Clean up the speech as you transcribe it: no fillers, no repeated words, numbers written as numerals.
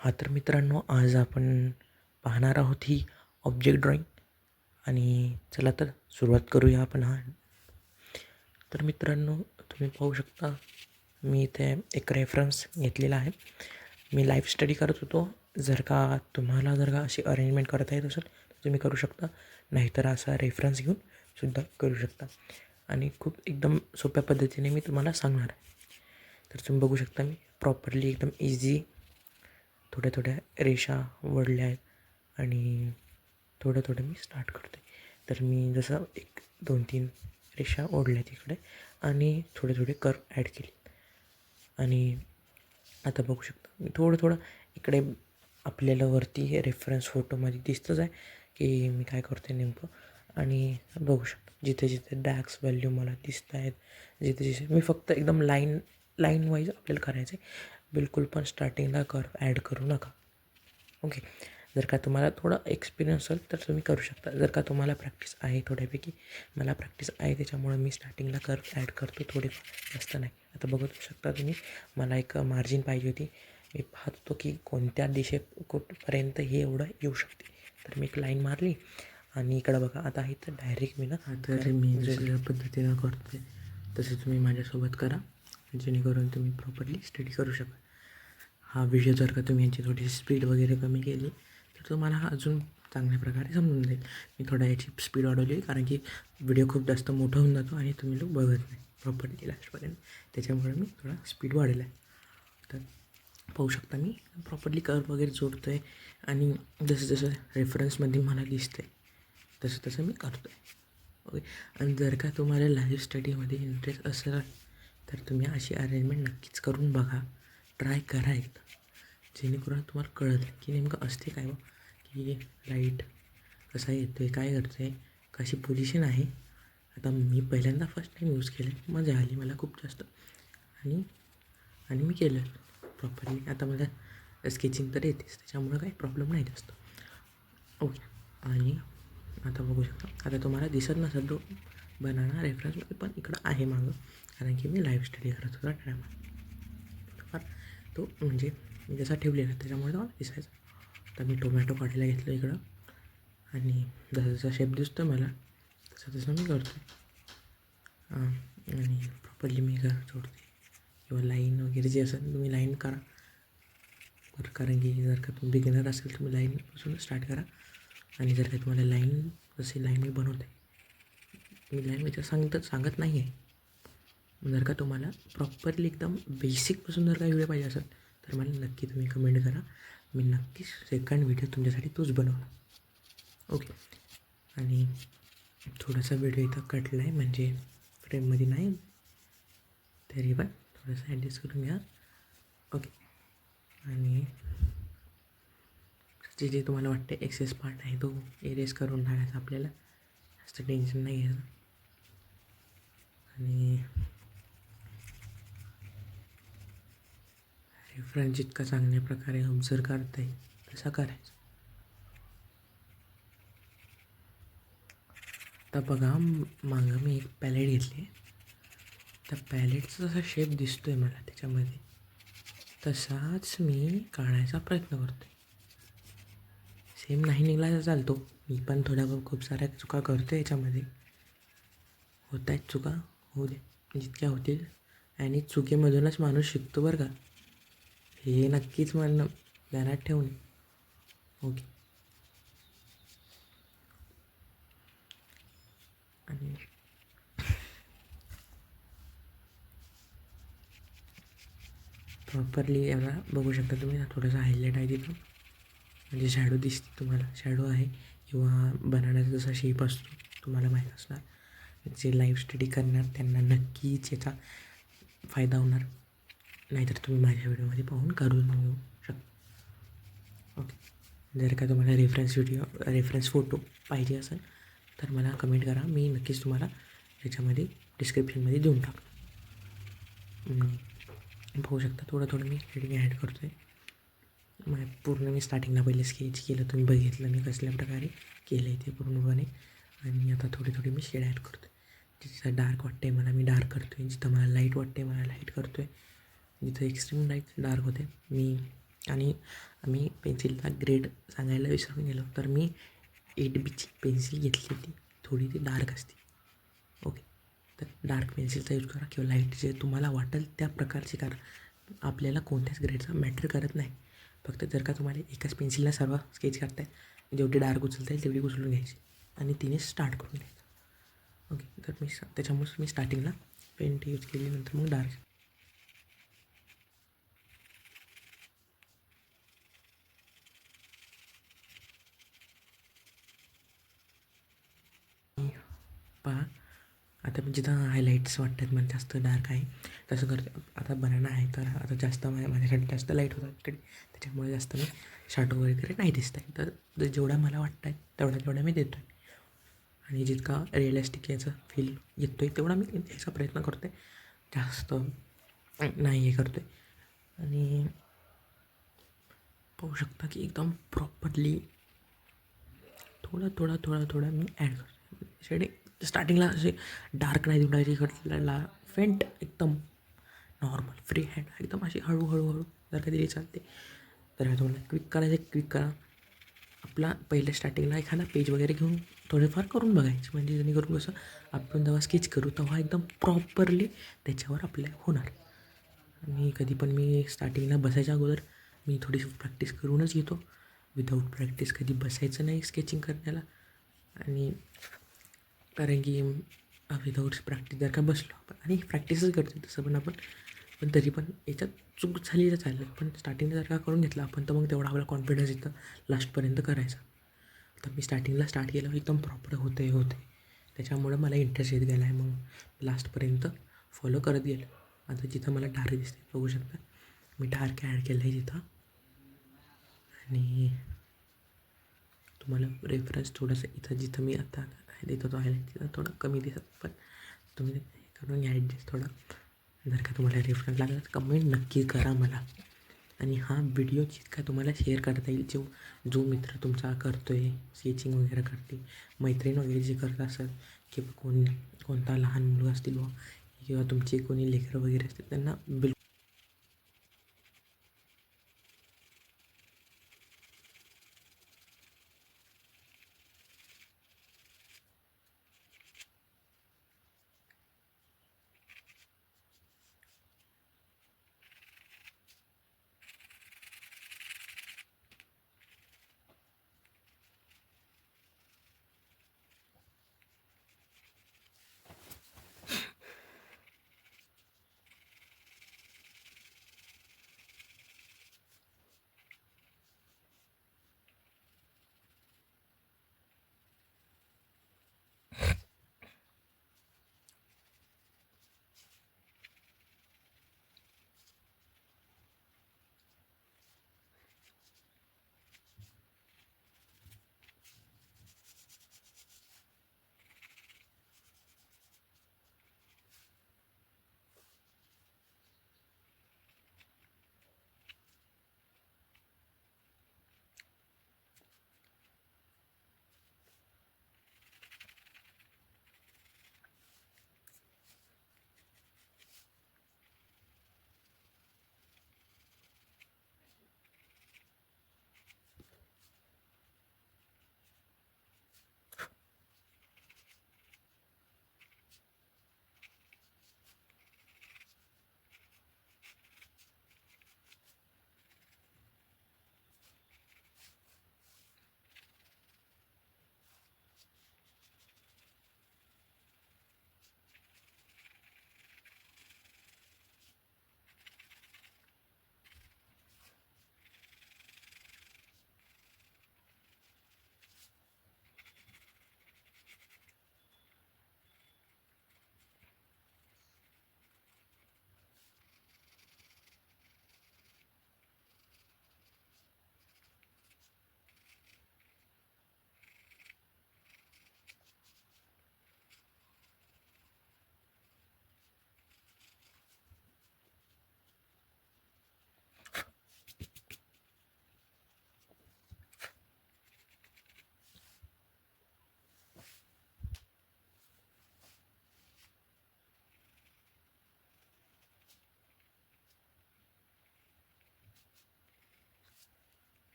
हा तर मित्रांनो, आज आपण पाहणार आहोत ही ऑब्जेक्ट ड्रॉईंग. आणि चला तर सुरुवात करूया आपण. तर मित्रांनो, तुम्ही पाहू शकता, मी इथे एक रेफरन्स घेतलेला आहे. मी लाईव्ह स्टडी करत होतो. जर का अशी अरेंजमेंट करता येत असेल तर तुम्ही करू शकता, नाहीतर असा रेफरन्स घेऊन सुद्धा करू शकता. आणि खूप एकदम सोप्या पद्धतीने मी तुम्हाला सांगणार आहे. तर तुम्ही बघू शकता, मी प्रॉपरली एकदम इझी थोड्या थोड्या रेषा वळल्या आहेत आणि थोडं मी स्टार्ट करते. तर मी जसं 1 2 3 रेषा ओढल्या तिकडे आणि थोडे कर्व ॲड केले. आणि आता बघू शकता, मी थोडं इकडे आपल्याला वरती हे रेफरन्स फोटोमध्ये दिसतंच आहे की मी काय करते नेमकं. आणि बघू शकता, जिथे जिथे डॅक्स व्हॅल्यू मला दिसत आहेत, जिथे मी फक्त एकदम लाईन वाईज आपल्याला करायचं आहे. बिलकुल पण स्टार्टिंगला कर्व ॲड करू नका. ओके. जर का तुम्हाला थोडा एक्सपिरियन्स असेल तर तुम्ही करू शकता. जर का तुम्हाला प्रॅक्टिस आहे थोड्यापैकी, मला प्रॅक्टिस आहे त्याच्यामुळे मी स्टार्टिंगला कर्व ॲड करतो थोडेफार, जास्त नाही. आता बघू शकता तुम्ही, मला एक मार्जिन पाहिजे होती. मी पाहत होतो की कोणत्या कुठपर्यंत हे एवढं येऊ शकते. तर मी एक लाईन मारली आणि इकडं बघा, आता इथं डायरेक्ट मी ना तर मी जशा पद्धतीनं करतो तसे तुम्ही माझ्यासोबत करा, जेणेकरून तुम्ही प्रॉपरली स्टडी करू शकाल. हा व्हिडिओ जर का तुम्ही यांची थोडीशी स्पीड वगैरे कमी केली तर तुम्हाला हा अजून चांगल्या प्रकारे समजून जाईल. मी थोडा याची स्पीड वाढवली कारण की व्हिडिओ खूप जास्त मोठा होऊन जातो आणि तुम्ही लोक बघत नाही प्रॉपरली लास्टपर्यंत. त्याच्यामुळे मी थोडा स्पीड वाढवला आहे. तर पाहू शकता, मी प्रॉपरली कर्व वगैरे जोडतो आहे आणि जसं रेफरन्समध्ये मला दिसतं आहे तसं मी करतो आहे. ओके. आणि जर का तुम्हाला लाईव्ह स्टडीमध्ये इंटरेस्ट असेल तर तुम्ही अशी अरेंजमेंट नक्कीच करून बघा, ट्राय करा एकदा, जेणेकरून तुम्हाला कळेल की नेमकं असते काय की लाईट कसा येतो आहे, काय करतो आहे, कशी पोझिशन आहे. आता मी पहिल्यांदा फर्स्ट टाईम यूज केलं, मजा आली मला खूप जास्त. आणि मी केलं प्रॉपरली. आता मला स्केचिंग तर येतेच, त्याच्यामुळं काही प्रॉब्लेम नाही जास्त. ओके. आणि आता बघू शकता, आता तुम्हाला दिसत नसेल तो बनाना रेफरन्समध्ये, पण इकडं आहे मागं, कारण की मी लाईव्ह स्टडी करत होता टायमाला. थोडाफार तो म्हणजे मी जसा ठेवलेला त्याच्यामुळे तो दिसायचा. तर मी टोमॅटो काढायला घेतलं इकडं आणि जसा शेप दिसतो मला तसं मी करतो. आणि प्रॉपरली मी जोडते, किंवा लाईन वगैरे जे असेल तुम्ही लाईन करा बरं, कारण की जर का तुम्ही बिगिनर असेल तुम्ही लाईनपासून स्टार्ट करा. आणि जर का तुम्हाला लाईन जशी लाईन मी बनवते, मी लाईन मी सांगत नाही आहे. जर का तुम्हाला प्रॉपरली एकदम बेसिकपासून जर काही व्हिडिओ पाहिजे असेल तर मला नक्की तुम्ही कमेंट करा. मी नक्कीच सेकंड व्हिडिओ तुमच्यासाठी तोच बनवला. ओके. आणि थोडासा व्हिडिओ इथं कटला आहे, म्हणजे फ्रेममध्ये नाही, तरी पण थोडंसं ॲडजस्ट करून घ्या. ओके. आणि जे तुम्हाला वाटते एक्सेस पार्ट आहे तो एरेस करून टाकायचा आपल्याला, जास्त टेन्शन नाही घ्यायचं. आणि रेफरन्स जितका चांगल्या प्रकारे ऑब्झर्व करता येईल तसा करायचं. आता बघा, मागं मी एक पॅलेट घेतली आहे. त्या पॅलेटचा जसा शेप दिसतो आहे मला त्याच्यामध्ये, तसाच मी काढायचा प्रयत्न करतो आहे. सेम नाही निघाला तर चालतो, मी पण खूप साऱ्या चुका करतो आहे याच्यामध्ये. होत आहेत चुका, होऊ दे, जितक्या होतील. आणि चुकीमधूनच माणूस शिकतो बरं का, हे नक्कीच म्हणणं ध्यानात ठेवून. ओके. आणि प्रॉपरली याला बघू शकता तुम्ही, थोडंसं हायलाईट आहे तिथं, म्हणजे शॅडो दिसते तुम्हाला, शॅडो आहे. किंवा बनानाचा जसा शेप असतो तुम्हाला माहीत असणार, जे लाईव्ह स्टडी करणार त्यांना नक्कीच याचा फायदा होणार, नाहीतर तुम्ही माझ्या व्हिडिओमध्ये पाहून करून घेऊ शकता. ओके. जर का तुम्हाला रेफरन्स फोटो पाहिजे असेल तर मला कमेंट करा, मी नक्कीच तुम्हाला याच्यामध्ये डिस्क्रिप्शनमध्ये देऊन टाकतो. पाहू शकता, थोडं मी शेडिंग ॲड करतो आहे. पूर्ण मी स्टार्टिंगला पहिले स्केच केलं, तुम्ही बघितलं मी कसल्या प्रकारे केलं आहे ते पूर्णपणे. आणि आता थोडी मी शेड ॲड करतो आहे. जिथं डार्क वाटते मला मी डार्क करतो आहे, जिथं मला लाईट वाटते मला लाईट करतो आहे, जिथं एक्स्ट्रीम लाईट डार्क होते मी आणि आम्ही पेन्सिलचा ग्रेड सांगायला विसरून गेलो, तर मी 8Bची पेन्सिल घेतली होती. थोडी ती डार्क असते. ओके, तर डार्क पेन्सिलचा यूज करा किंवा लाईट जे तुम्हाला वाटेल त्या प्रकारची करा. आपल्याला कोणत्याच ग्रेडचा मॅटर करत नाही. फक्त जर का तुम्हाला एकाच पेन्सिलला सर्व स्केच करताय, जेवढी डार्क उचलता येईल तेवढी उचलून घ्यायची आणि तिने स्टार्ट करून घ्यायचं. ओके, तर त्याच्यामुळेच मी स्टार्टिंगला पेंट यूज केली, नंतर मग डार्क. पहा, आता मी जिथं हायलाईट्स वाटतात मला जास्त डार्क आहे तसं करतो. आता बनाना आहे तर आता जास्त माझ्याकडे जास्त लाईट होतात इकडे, त्याच्यामुळे जास्त मी शॅडो वगैरे नाही दिसत आहे. तर जेवढा मला वाटतं आहे तेवढा मी देतो आहे आणि जितका रिअलिस्टिक याचा फील येतो आहे तेवढा मी याचा प्रयत्न करतो आहे. जास्त नाही हे करतो आहे. आणि पाहू शकता की एकदम प्रॉपरली थोडा मी ॲड करतो. शेडिंग स्टार्टिंगला असे डार्क नाही देऊन इकडला फेंट एकदम नॉर्मल फ्री हँड एकदम अशी हळूहळू जर का दिली चालते. तर तुम्हाला क्विक करा. आपला पहिल्या स्टार्टिंगला एखादा पेज वगैरे घेऊन थोडेफार करून बघायचे, म्हणजे जेणेकरून कसं आपण जेव्हा स्केच करू तेव्हा एकदम प्रॉपरली त्याच्यावर आपल्या होणार. आणि कधी पण मी स्टार्टिंगला बसायच्या अगोदर मी थोडीशी प्रॅक्टिस करूनच घेतो. विदाऊट प्रॅक्टिस कधी बसायचं नाही स्केचिंग करण्याला. आणि कारण की विदाऊट प्रॅक्टिस जर का बसलो आपण आणि प्रॅक्टिसच करतो तसं पण तरी पण याच्यात चूक झाली तर चालेल, पण स्टार्टिंगला जर का करून घेतलं आपण तर मग तेवढा आपला कॉन्फिडन्स येतं लास्टपर्यंत करायचा. तर मी स्टार्टिंगला स्टार्ट केलं एकदम प्रॉपर होते त्याच्यामुळं मला इंटरेस्ट येत गेला आहे. मग लास्टपर्यंत फॉलो करत गेलं. आता जिथं मला डार्क दिसते बघू शकता मी डार्क ॲड केलं आहे तिथं. आणि तुम्हाला रेफरन्स थोडंसं इथं जिथं मी आता देतो तो हायलाईट तिथं थोडं कमी दिसत, पण तुम्ही हे करून घ्या ॲडजस्ट थोडं. जर का तुम्हाला रेफरन्स लागला तर कमेंट नक्की करा मला. आणि हा व्हिडिओ जितका तुम्हाला शेअर करता येईल, जो मित्र तुमचा करतो आहे स्केचिंग वगैरे करते, मैत्रीण वगैरे जे करत असेल किंवा कोणता लहान मुलं असतील किंवा तुमचे कोणी लेकरं वगैरे असतील त्यांना बिलकुल